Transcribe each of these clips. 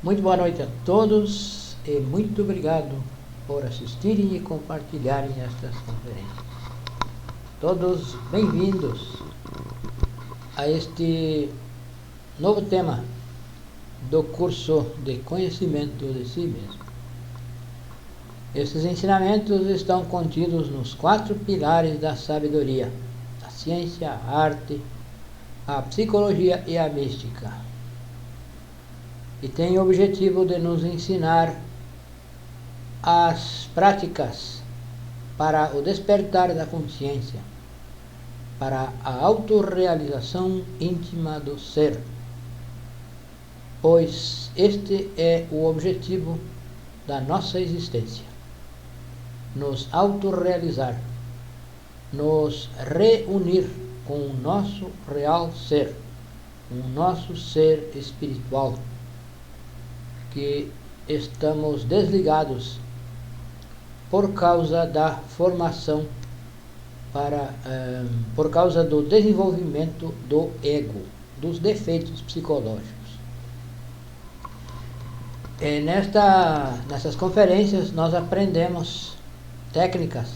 Muito boa noite a todos e muito obrigado por assistirem e compartilharem estas conferências. Todos bem-vindos a este novo tema do curso de conhecimento de si mesmo. Esses ensinamentos estão contidos nos 4 pilares da sabedoria: a ciência, a arte, a psicologia e a mística. E tem o objetivo de nos ensinar as práticas para o despertar da consciência, para a autorrealização íntima do ser, pois este é o objetivo da nossa existência: nos autorrealizar, nos reunir com o nosso real ser, com o nosso ser espiritual, que estamos desligados por causa da formação, por causa do desenvolvimento do ego, dos defeitos psicológicos. E nessas conferências nós aprendemos técnicas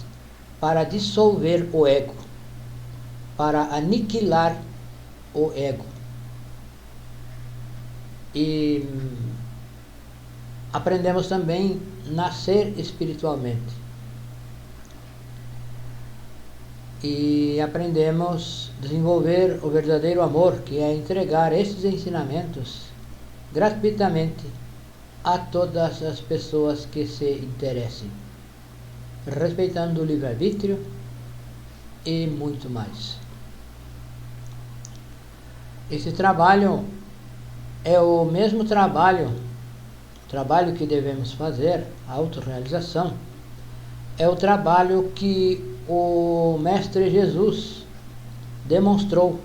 para dissolver o ego, para aniquilar o ego. E aprendemos também nascer espiritualmente. E aprendemos a desenvolver o verdadeiro amor, que é entregar esses ensinamentos gratuitamente a todas as pessoas que se interessem, respeitando o livre-arbítrio e muito mais. Esse trabalho é o mesmo trabalho que devemos fazer, a autorrealização, é o trabalho que o Mestre Jesus demonstrou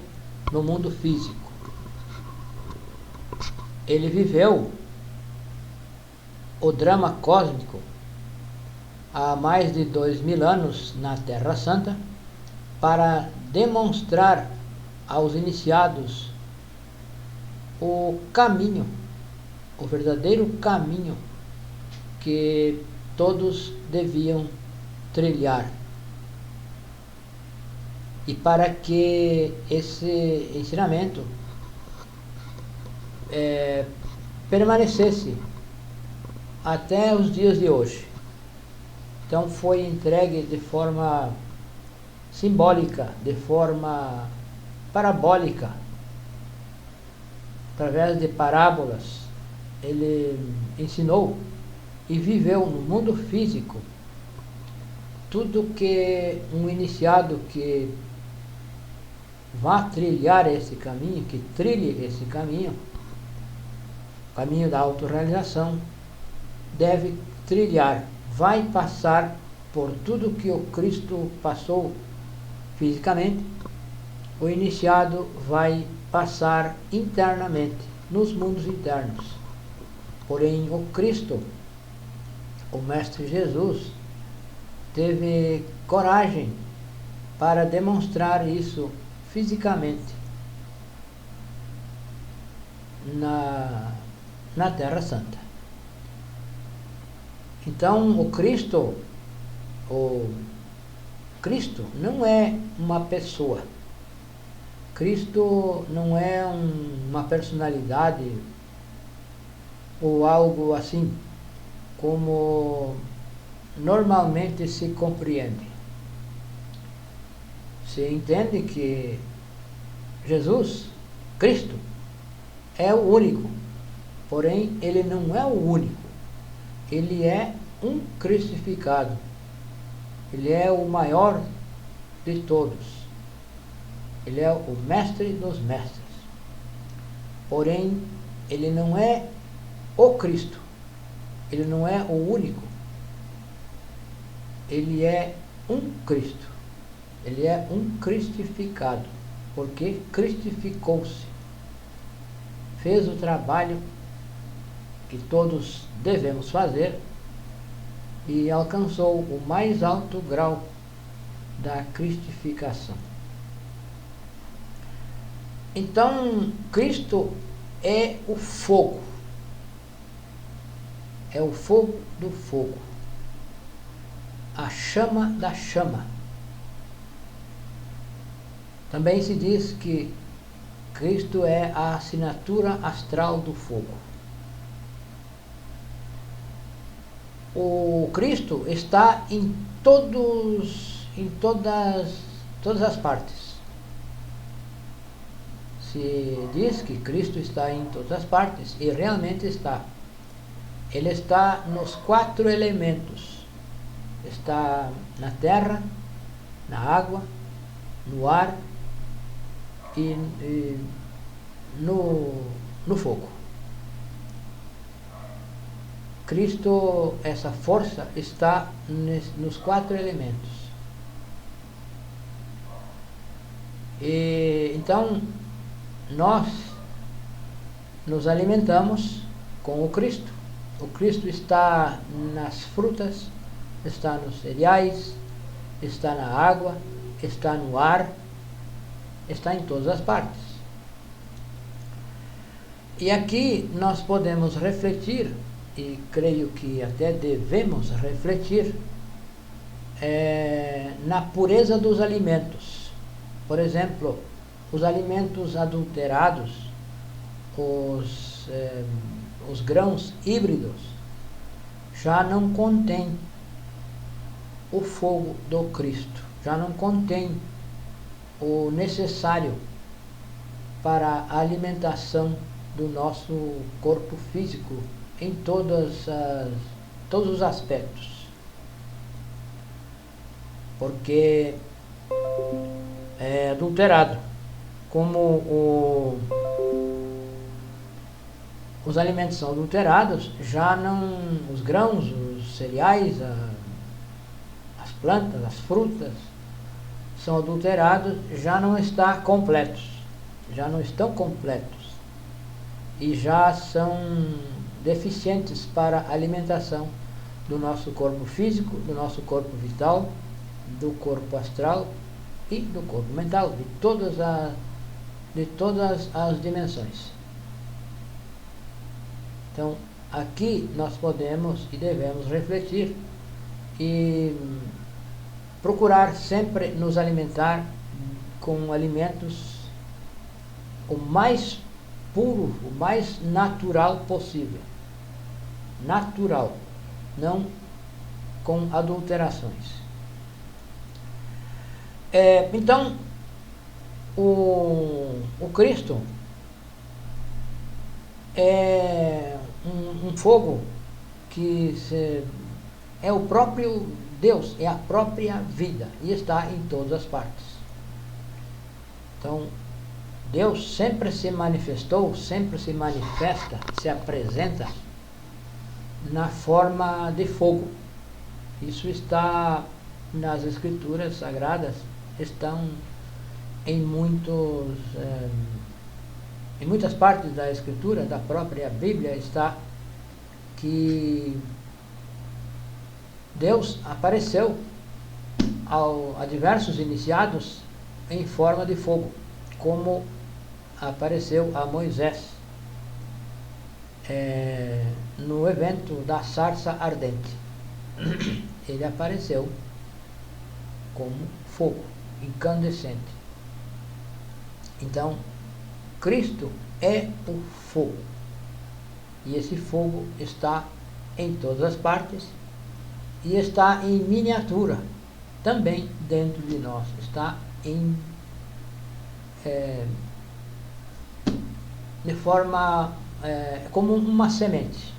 no mundo físico. Ele viveu o drama cósmico há mais de 2000 anos na Terra Santa para demonstrar aos iniciados o caminho, o verdadeiro caminho que todos deviam trilhar. E para que esse ensinamento permanecesse até os dias de hoje. Então foi entregue de forma simbólica, de forma parabólica, através de parábolas. Ele ensinou e viveu no mundo físico tudo que um iniciado que vá trilhar esse caminho, que trilhe esse caminho, o caminho da autorrealização, deve trilhar, vai passar por tudo que o Cristo passou fisicamente. O iniciado vai passar internamente, nos mundos internos. Porém, o Cristo, o Mestre Jesus, teve coragem para demonstrar isso fisicamente na Terra Santa. Então, o Cristo não é uma pessoa. Cristo não é uma personalidade ou algo assim como normalmente se compreende. Se entende que Jesus, Cristo, é o único, porém ele não é o único. Ele é um crucificado. Ele é o maior de todos. Ele é o mestre dos mestres. Porém, ele não é o Cristo. Ele não é o único. Ele é um Cristo. Ele é um cristificado, porque cristificou-se. Fez o trabalho que todos devemos fazer e alcançou o mais alto grau da cristificação. Então, Cristo é o fogo. é o fogo do fogo, a chama da chama. Também se diz que Cristo é a assinatura astral do fogo. O Cristo está em todas as partes. Se diz que Cristo está em todas as partes, e realmente está. Ele está nos 4 elementos. Está na terra, na água, no ar e no fogo. Cristo, essa força, está nos 4 elementos. E então nós nos alimentamos com o Cristo. O Cristo está nas frutas, está nos cereais, está na água, está no ar, está em todas as partes. E aqui nós podemos refletir, e creio que até devemos refletir, na pureza dos alimentos. Por exemplo, os alimentos adulterados, os grãos híbridos, já não contêm o fogo do Cristo, já não contém o necessário para a alimentação do nosso corpo físico em todos os aspectos, porque é adulterado. Como os alimentos são adulterados, já não, os grãos, os cereais, as plantas, as frutas são adulterados, já não estão completos e já são deficientes para a alimentação do nosso corpo físico, do nosso corpo vital, do corpo astral e do corpo mental, de todas as dimensões. Então, aqui nós podemos e devemos refletir e procurar sempre nos alimentar com alimentos o mais puro, o mais natural possível. Natural, não com adulterações. Então, o Cristo é um fogo que é o próprio Deus, é a própria vida e está em todas as partes. Então, Deus sempre se manifestou, sempre se manifesta, se apresenta na forma de fogo. Isso está nas Escrituras Sagradas, estão em muitas partes da Escritura, da própria Bíblia, está que Deus apareceu a diversos iniciados em forma de fogo, como apareceu a Moisés no evento da sarça ardente. Ele apareceu como fogo incandescente. Então, Cristo é o fogo, e esse fogo está em todas as partes e está em miniatura também dentro de nós, está de forma como uma semente.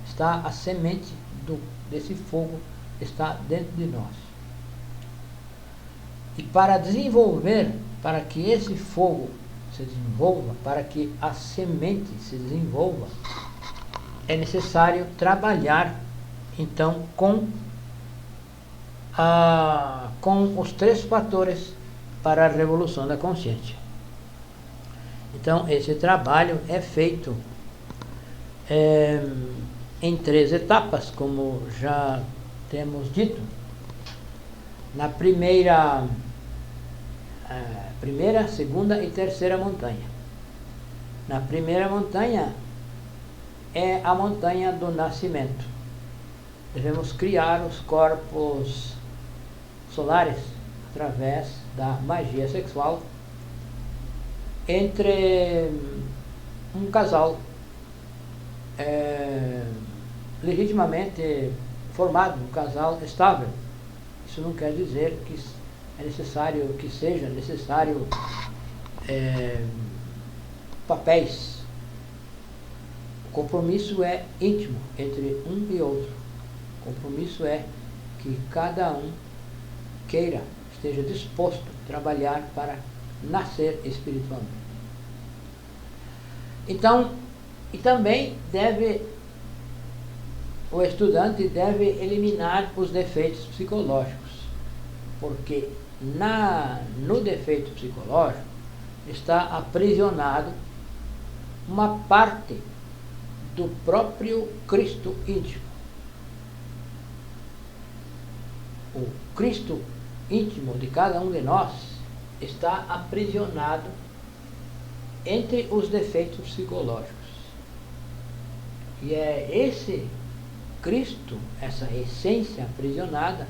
Está a semente desse fogo está dentro de nós. E para que esse fogo se desenvolva, para que a semente se desenvolva, é necessário trabalhar então com os 3 fatores para a revolução da consciência. Então, esse trabalho é feito em 3 etapas, como já temos dito. Na primeira, segunda e terceira montanha. Na primeira montanha, é a montanha do nascimento. Devemos criar os corpos solares através da magia sexual entre um casal legitimamente formado, um casal estável. Isso não quer dizer que é necessário que seja necessário papéis. O compromisso é íntimo entre um e outro. O compromisso é que cada um queira, esteja disposto a trabalhar para nascer espiritualmente. Então, e também o estudante deve eliminar os defeitos psicológicos, porque no defeito psicológico está aprisionado uma parte do próprio Cristo íntimo. O Cristo íntimo de cada um de nós está aprisionado entre os defeitos psicológicos. E é esse Cristo, essa essência aprisionada,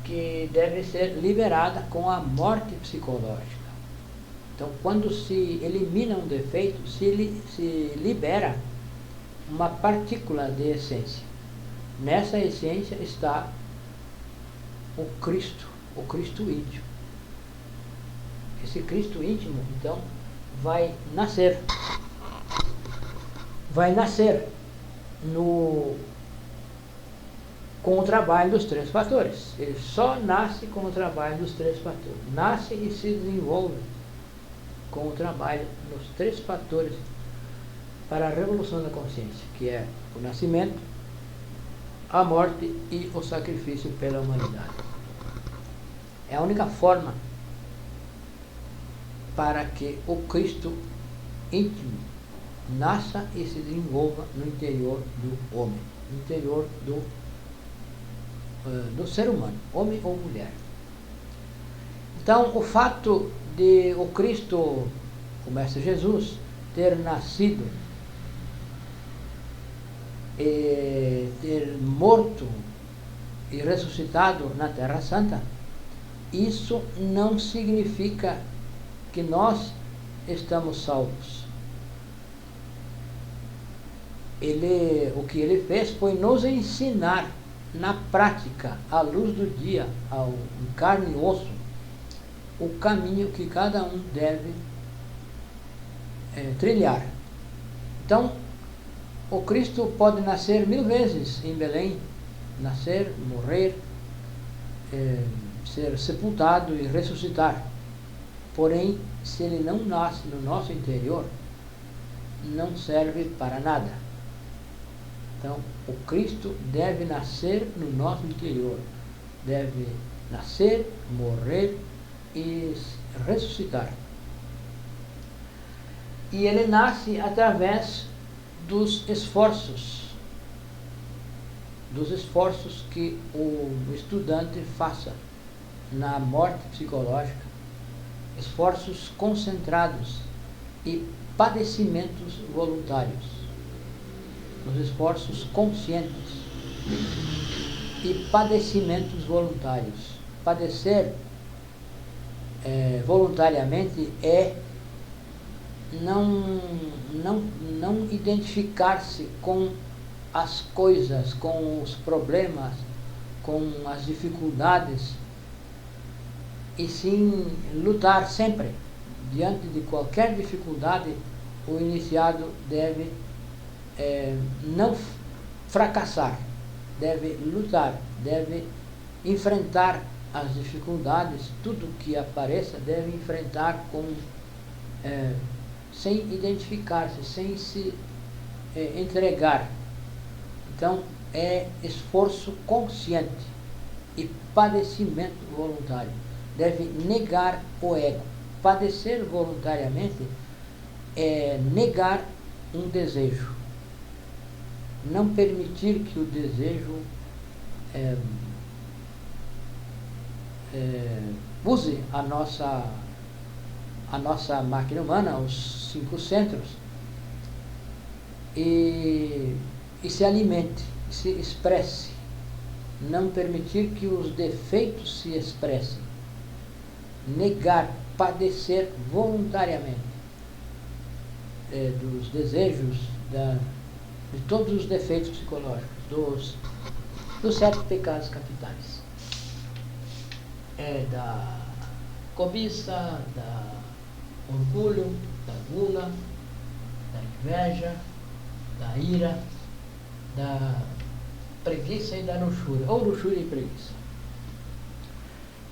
que deve ser liberada com a morte psicológica. Então, quando se elimina um defeito, se libera uma partícula de essência. Nessa essência está o Cristo íntimo. Esse Cristo íntimo, então, vai nascer com o trabalho dos três fatores. Ele só nasce com o trabalho dos três fatores. Nasce e se desenvolve com o trabalho dos três fatores para a revolução da consciência, que é o nascimento, a morte e o sacrifício pela humanidade. É a única forma para que o Cristo íntimo nasça e se desenvolva no interior do homem, no interior do ser humano, homem ou mulher. Então, o fato de o Cristo, o Mestre Jesus, ter nascido, ter morto e ressuscitado na Terra Santa, isso não significa que nós estamos salvos. O que ele fez foi nos ensinar na prática, à luz do dia, em carne e osso, o caminho que cada um deve trilhar. Então, o Cristo pode nascer 1000 vezes em Belém, nascer, morrer, ser sepultado e ressuscitar. Porém, se ele não nasce no nosso interior, não serve para nada. Então, o Cristo deve nascer no nosso interior, deve nascer, morrer e ressuscitar. E ele nasce através dos esforços que o estudante faça na morte psicológica, esforços concentrados e padecimentos voluntários. Os esforços conscientes e padecimentos voluntários. Padecer voluntariamente é não identificar-se com as coisas, com os problemas, com as dificuldades, e sim lutar sempre. Diante de qualquer dificuldade, o iniciado deve não fracassar, deve lutar, deve enfrentar as dificuldades, tudo que apareça deve enfrentar sem identificar-se, sem se entregar. Então, é esforço consciente e padecimento voluntário. Deve negar o ego. Padecer voluntariamente é negar um desejo. Não permitir que o desejo use a nossa máquina humana, os 5 centros, e se alimente, se expresse. Não permitir que os defeitos se expressem. Negar, padecer voluntariamente dos desejos, de todos os defeitos psicológicos, dos 7 pecados capitais. Da cobiça, da orgulho, da gula, da inveja, da ira, da preguiça e da luxúria, ou luxúria e preguiça.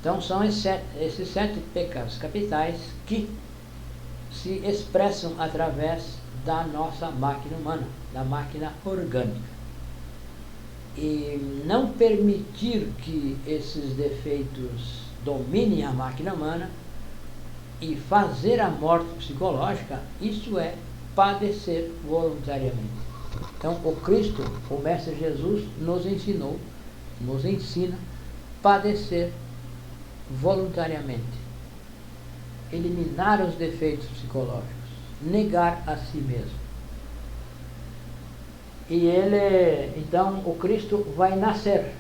Então são esses 7 pecados capitais que se expressam através da nossa máquina humana, da máquina orgânica. E não permitir que esses defeitos dominem a máquina humana e fazer a morte psicológica, isso é padecer voluntariamente. Então, o Cristo, o Mestre Jesus, nos ensina a padecer voluntariamente, eliminar os defeitos psicológicos, negar a si mesmo. E então, o Cristo vai nascer.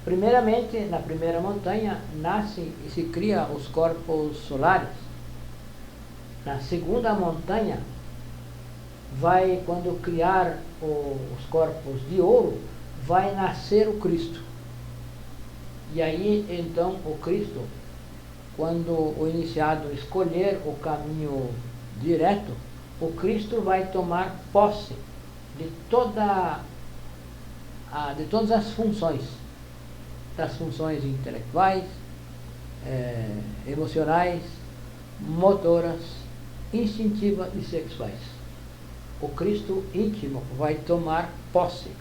Primeiramente, na primeira montanha, nascem e se criam os corpos solares. Na segunda montanha, quando criar os corpos de ouro, vai nascer o Cristo. E aí, então, o Cristo, quando o iniciado escolher o caminho direto, o Cristo vai tomar posse de todas as funções, das funções intelectuais, emocionais, motoras, instintivas e sexuais. O Cristo íntimo vai tomar posse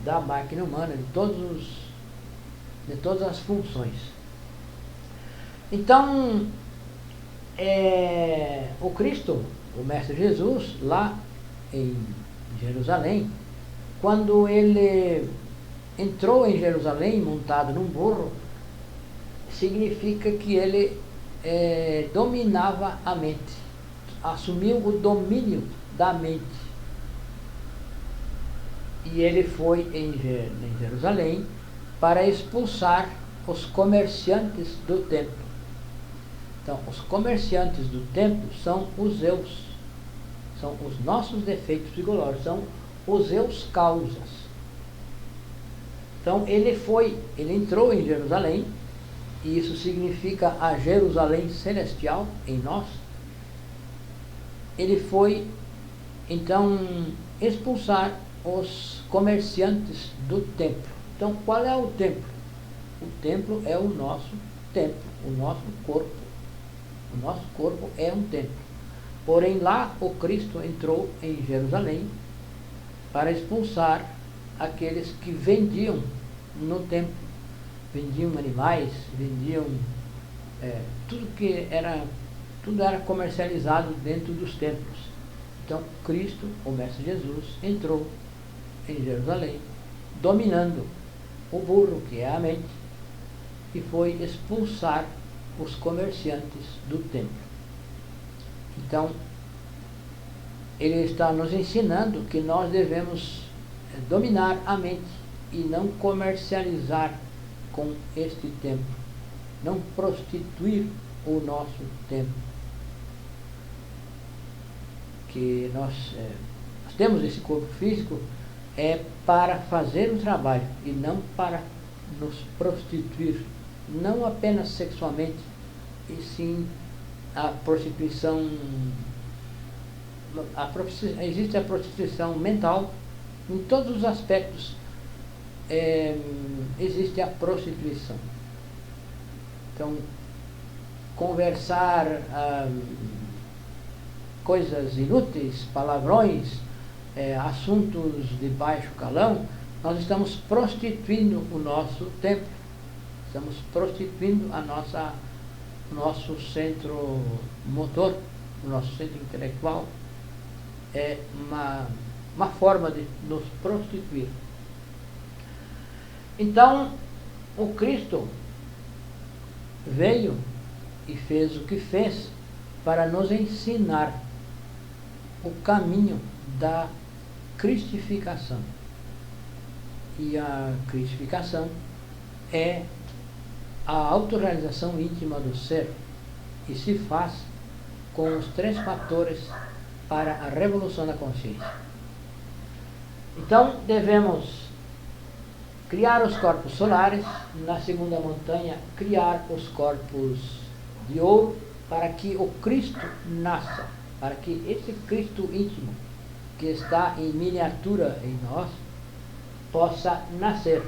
da máquina humana, de todas as funções. Então, o Cristo, o Mestre Jesus, lá em Jerusalém, quando ele entrou em Jerusalém montado num burro, significa que ele dominava a mente, assumiu o domínio da mente. E ele foi em Jerusalém para expulsar os comerciantes do templo. Então, os comerciantes do templo são os eus, são os nossos defeitos psicológicos, são os eus causas. Então, ele entrou em Jerusalém, e isso significa a Jerusalém celestial em nós. Ele foi, então, expulsar os comerciantes do templo. Então, qual é o templo? O templo é o nosso templo, o nosso corpo. O nosso corpo é um templo. Porém, lá o Cristo entrou em Jerusalém para expulsar aqueles que vendiam no templo. Vendiam animais, vendiam tudo era comercializado dentro dos templos. Então, Cristo, o Mestre Jesus, entrou em Jerusalém, dominando o burro, que é a mente, e foi expulsar os comerciantes do templo. Então, ele está nos ensinando que nós devemos dominar a mente e não comercializar com este templo, não prostituir o nosso templo. Que nós temos esse corpo físico para fazer um trabalho e não para nos prostituir, não apenas sexualmente, e sim a prostituição. Existe a prostituição mental, em todos os aspectos existe a prostituição. Então, conversar coisas inúteis, palavrões, assuntos de baixo calão, nós estamos prostituindo o nosso tempo, estamos prostituindo o nosso centro motor, o nosso centro intelectual. É uma forma de nos prostituir. Então, o Cristo veio e fez o que fez para nos ensinar o caminho da cristificação. E a cristificação é a autorrealização íntima do ser, e se faz com os 3 fatores para a revolução da consciência. Então, devemos criar os corpos solares, na segunda montanha, criar os corpos de ouro, para que o Cristo nasça, para que esse Cristo íntimo, que está em miniatura em nós, possa nascer,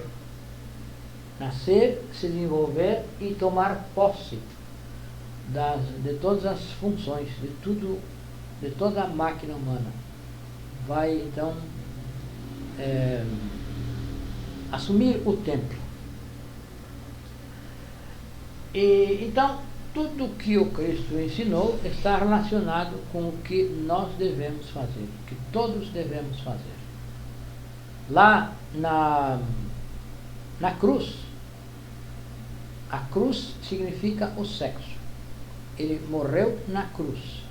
se desenvolver e tomar posse de todas as funções, de toda a máquina humana. Vai então assumir o templo. E então tudo que o Cristo ensinou está relacionado com o que nós devemos fazer, o que todos devemos fazer. Lá na cruz, a cruz significa o sexo. Ele morreu na cruz.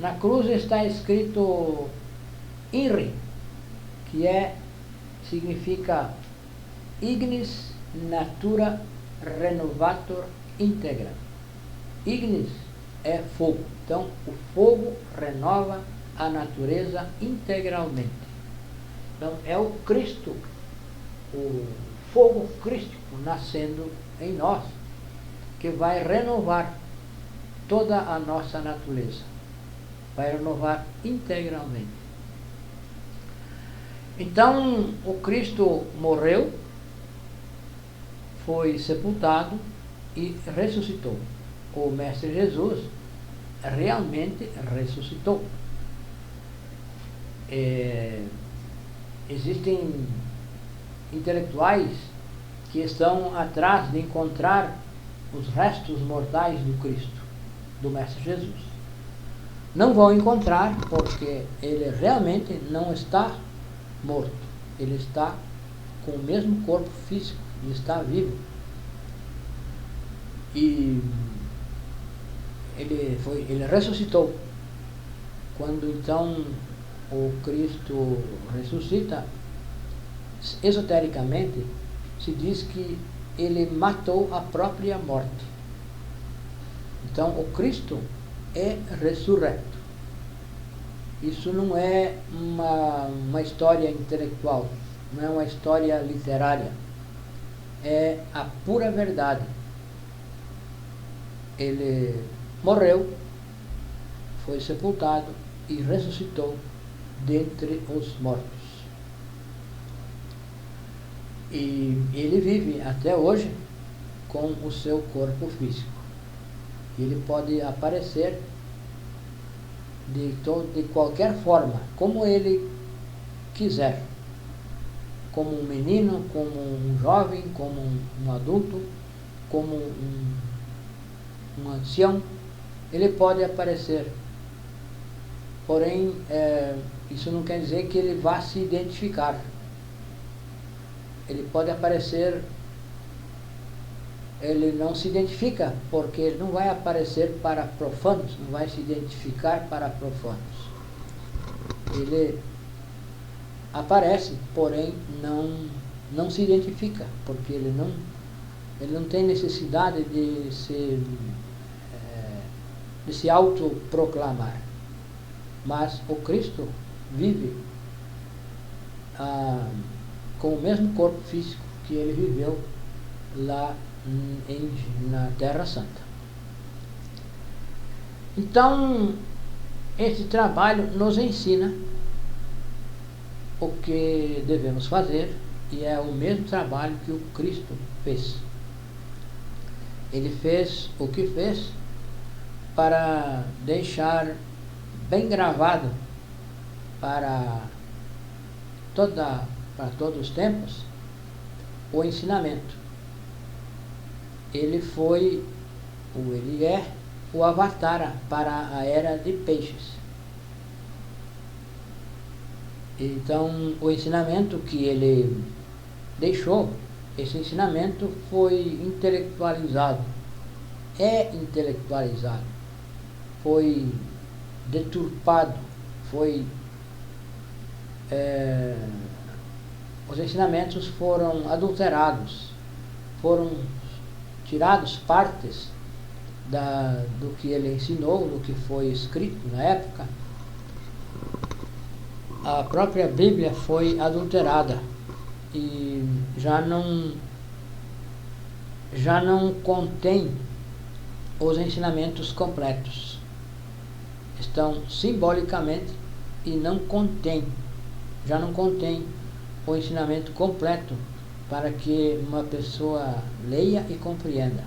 Na cruz está escrito INRI, que significa Ignis Natura Renovator Integra. Ignis é fogo. Então, o fogo renova a natureza integralmente. Então, é o Cristo, o fogo crístico nascendo em nós, que vai renovar toda a nossa natureza. Vai renovar integralmente. Então, o Cristo morreu, foi sepultado e ressuscitou. O Mestre Jesus realmente ressuscitou. Existem intelectuais que estão atrás de encontrar os restos mortais do Cristo, do Mestre Jesus. Não vão encontrar, porque ele realmente não está morto. Ele está com o mesmo corpo físico, ele está vivo. E ele ressuscitou. Quando então o Cristo ressuscita, esotericamente se diz que ele matou a própria morte. Então o Cristo é ressurreto. Isso não é uma história intelectual, não é uma história literária, é a pura verdade. Ele morreu, foi sepultado e ressuscitou dentre os mortos. E ele vive até hoje com o seu corpo físico. Ele pode aparecer de qualquer forma, como ele quiser. Como um menino, como um jovem, como um adulto, como um ancião. Ele pode aparecer. Porém, isso não quer dizer que ele vá se identificar. Ele pode aparecer, ele não se identifica, porque ele não vai aparecer para profanos, não vai se identificar para profanos. Ele aparece, porém não se identifica, porque ele não tem necessidade de se autoproclamar. Mas o Cristo vive com o mesmo corpo físico que ele viveu lá na Terra Santa. Então, esse trabalho nos ensina o que devemos fazer, e é o mesmo trabalho que o Cristo fez. Ele fez o que fez para deixar bem gravado para todos os tempos o ensinamento. Ele é o avatar para a era de peixes. Então, o ensinamento que ele deixou, esse ensinamento foi intelectualizado é intelectualizado, foi deturpado, os ensinamentos foram adulterados, foram tirados partes do que ele ensinou, do que foi escrito na época. A própria Bíblia foi adulterada e já não contém os ensinamentos completos. Estão simbolicamente e já não contém o ensinamento completo para que uma pessoa leia e compreenda.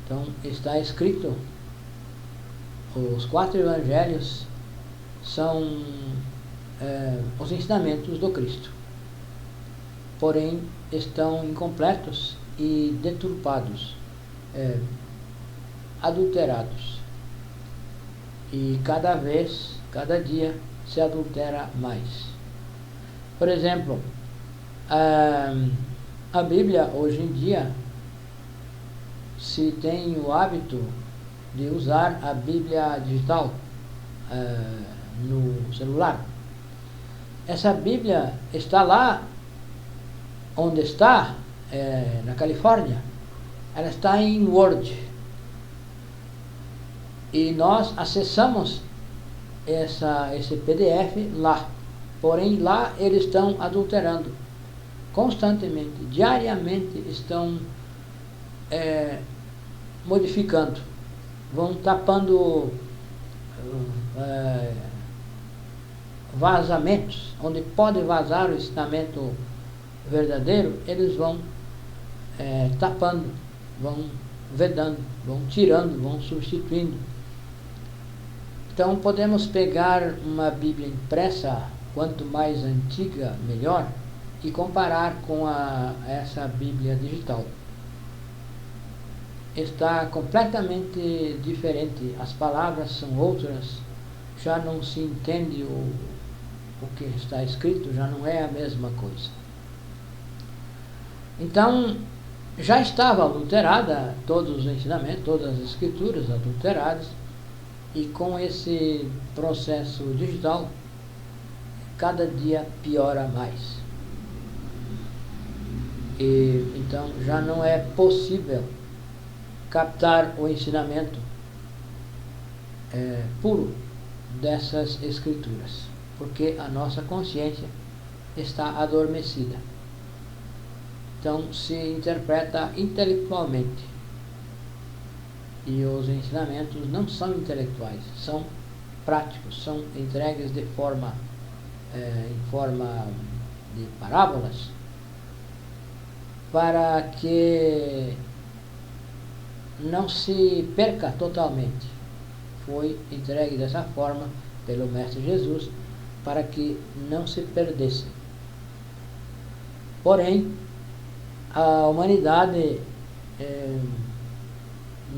Então está escrito, os 4 evangelhos são os ensinamentos do Cristo, porém estão incompletos e deturpados, adulterados, e cada dia se adultera mais. Por exemplo, a Bíblia hoje em dia se tem o hábito de usar a Bíblia digital no celular. Essa Bíblia está lá onde está, na Califórnia. Ela está em Word. E nós acessamos esse PDF lá. Porém, lá eles estão adulterando constantemente, diariamente estão modificando, vão tapando vazamentos, onde pode vazar o ensinamento verdadeiro, eles vão tapando, vão vedando, vão tirando, vão substituindo. Então podemos pegar uma Bíblia impressa, quanto mais antiga, melhor, e comparar com essa Bíblia digital. Está completamente diferente, as palavras são outras, já não se entende o que está escrito, já não é a mesma coisa. Então, já estava adulterada, todos os ensinamentos, todas as escrituras adulteradas, e com esse processo digital, cada dia piora mais. E então já não é possível captar o ensinamento puro dessas escrituras, porque a nossa consciência está adormecida. Então se interpreta intelectualmente, e os ensinamentos não são intelectuais, são práticos, são entregues em forma de parábolas, para que não se perca totalmente. Foi entregue dessa forma pelo Mestre Jesus, para que não se perdesse. Porém, a humanidade,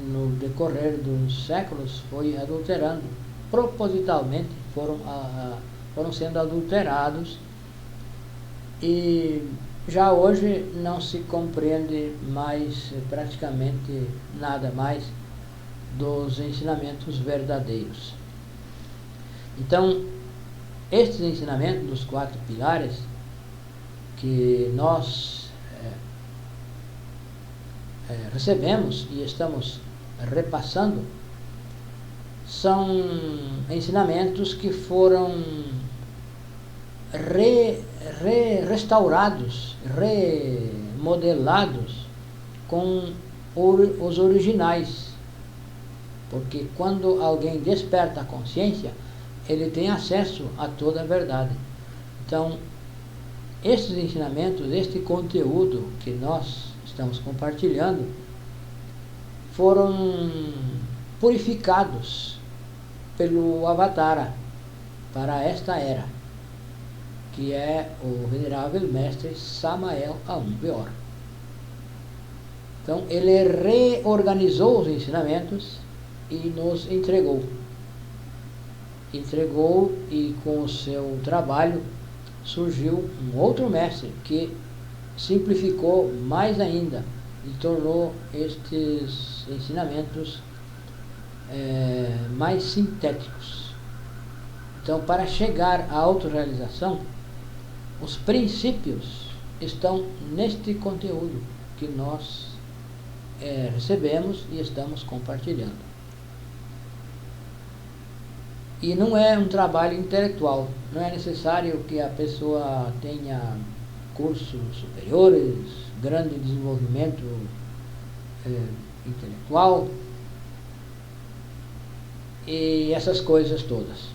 no decorrer dos séculos, foi adulterando, propositalmente foram sendo adulterados, e já hoje não se compreende mais praticamente nada mais dos ensinamentos verdadeiros. Então, estes ensinamentos dos 4 pilares que nós recebemos e estamos repassando são ensinamentos que foram restaurados, remodelados com os originais, porque quando alguém desperta a consciência, ele tem acesso a toda a verdade. Então, esses ensinamentos, este conteúdo que nós estamos compartilhando, foram purificados pelo Avatara para esta era, que é o venerável mestre Samael Aum Weor. Então ele reorganizou os ensinamentos e nos entregou, e com o seu trabalho surgiu um outro mestre que simplificou mais ainda e tornou estes ensinamentos mais sintéticos. Então, para chegar à autorrealização, os princípios estão neste conteúdo que nós recebemos e estamos compartilhando. E não é um trabalho intelectual, não é necessário que a pessoa tenha cursos superiores, grande desenvolvimento intelectual e essas coisas todas.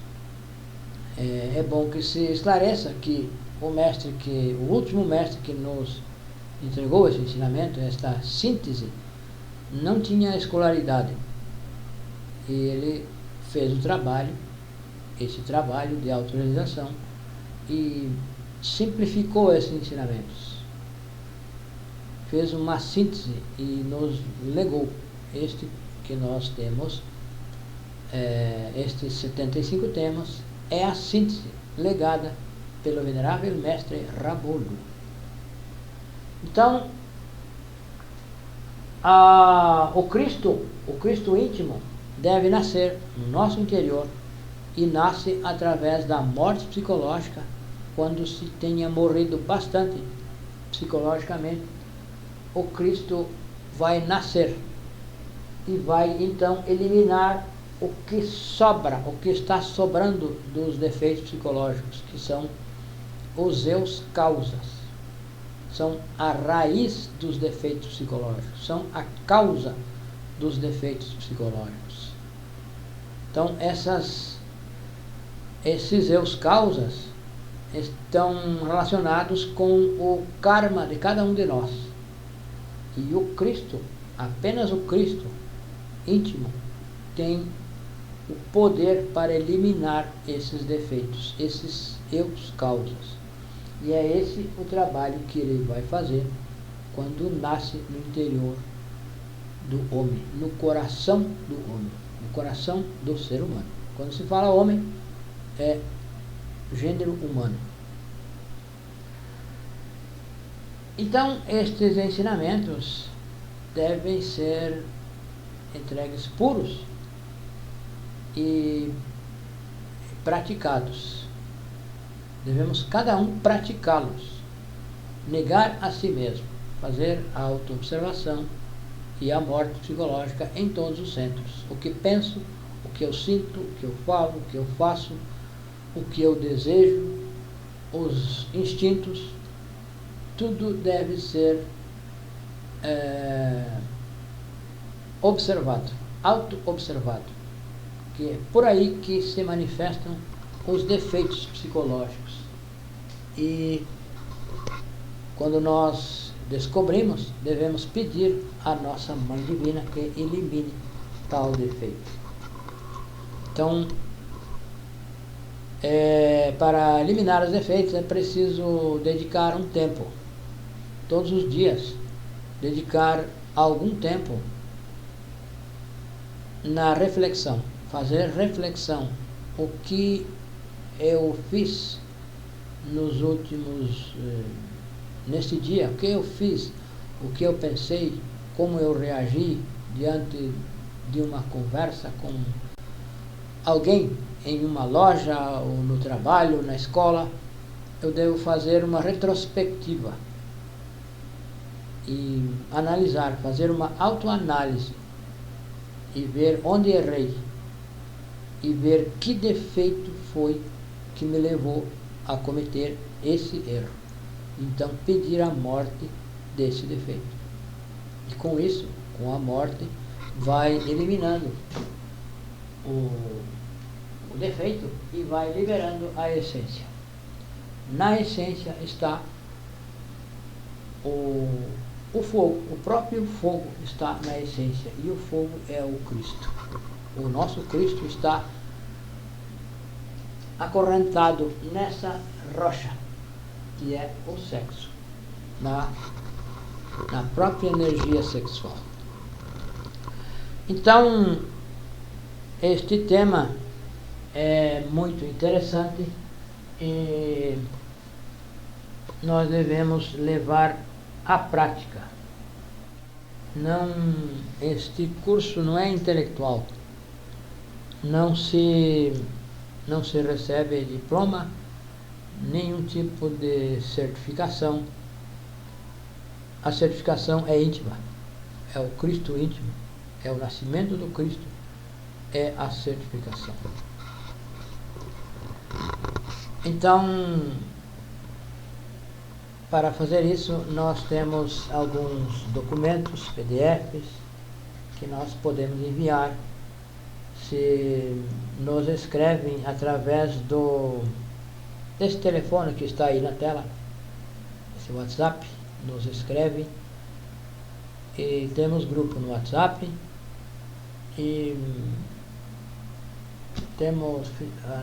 É bom que se esclareça que o último mestre que nos entregou esse ensinamento, esta síntese, não tinha escolaridade. E ele fez esse trabalho de autorrealização e simplificou esses ensinamentos. Fez uma síntese e nos legou este que nós temos, estes 75 temas, é a síntese legada pelo venerável mestre Raboldo. Então, o Cristo íntimo deve nascer no nosso interior e nasce através da morte psicológica, quando se tenha morrido bastante psicologicamente. O Cristo vai nascer e vai então eliminar o que sobra, o que está sobrando dos defeitos psicológicos, que são os eus causas. São a raiz dos defeitos psicológicos, são a causa dos defeitos psicológicos. Então, esses eus causas estão relacionados com o karma de cada um de nós. E o Cristo, apenas o Cristo íntimo, tem o poder para eliminar esses defeitos, esses eus causas. E é esse o trabalho que ele vai fazer quando nasce no interior do homem, no coração do homem, no coração do ser humano. Quando se fala homem, é gênero humano. Então, estes ensinamentos devem ser entregues puros e praticados. Devemos cada um praticá-los, negar a si mesmo, fazer a auto-observação e a morte psicológica em todos os centros. O que penso, o que eu sinto, o que eu falo, o que eu faço, o que eu desejo, os instintos, tudo deve ser observado, auto-observado, que é por aí que se manifestam os defeitos psicológicos. E quando nós descobrimos, devemos pedir à nossa Mãe Divina que elimine tal defeito. Então, para eliminar os defeitos é preciso dedicar um tempo, todos os dias, dedicar algum tempo na reflexão, fazer reflexão. O que eu fiz nos últimos, neste dia, o que eu fiz, o que eu pensei, como eu reagi diante de uma conversa com alguém em uma loja, ou no trabalho, na escola. Eu devo fazer uma retrospectiva e analisar, fazer uma autoanálise e ver onde errei e ver que defeito foi que me levou a cometer esse erro. Então, pedir a morte desse defeito. E com isso, com a morte, vai eliminando o defeito e vai liberando a essência. Na essência está o fogo, o próprio fogo está na essência, e o fogo é o Cristo. O nosso Cristo está acorrentado nessa rocha, que é o sexo, na própria energia sexual. Então, este tema é muito interessante e nós devemos levar à prática. este curso não é intelectual, não se recebe diploma, nenhum tipo de certificação. A certificação é íntima, é o Cristo íntimo, é o nascimento do Cristo, é a certificação. Então, para fazer isso, nós temos alguns documentos, PDFs, que nós podemos enviar. Se nos escrevem através desse telefone que está aí na tela, esse WhatsApp, nos escrevem. E temos grupo no WhatsApp e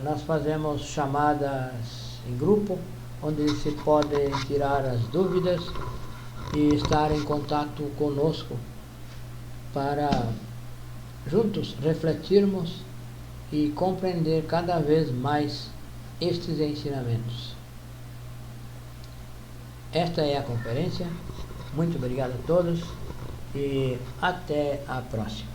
nós fazemos chamadas em grupo, onde se podem tirar as dúvidas e estar em contato conosco para juntos refletirmos e compreender cada vez mais estes ensinamentos. Esta é a conferência. Muito obrigado a todos e até a próxima.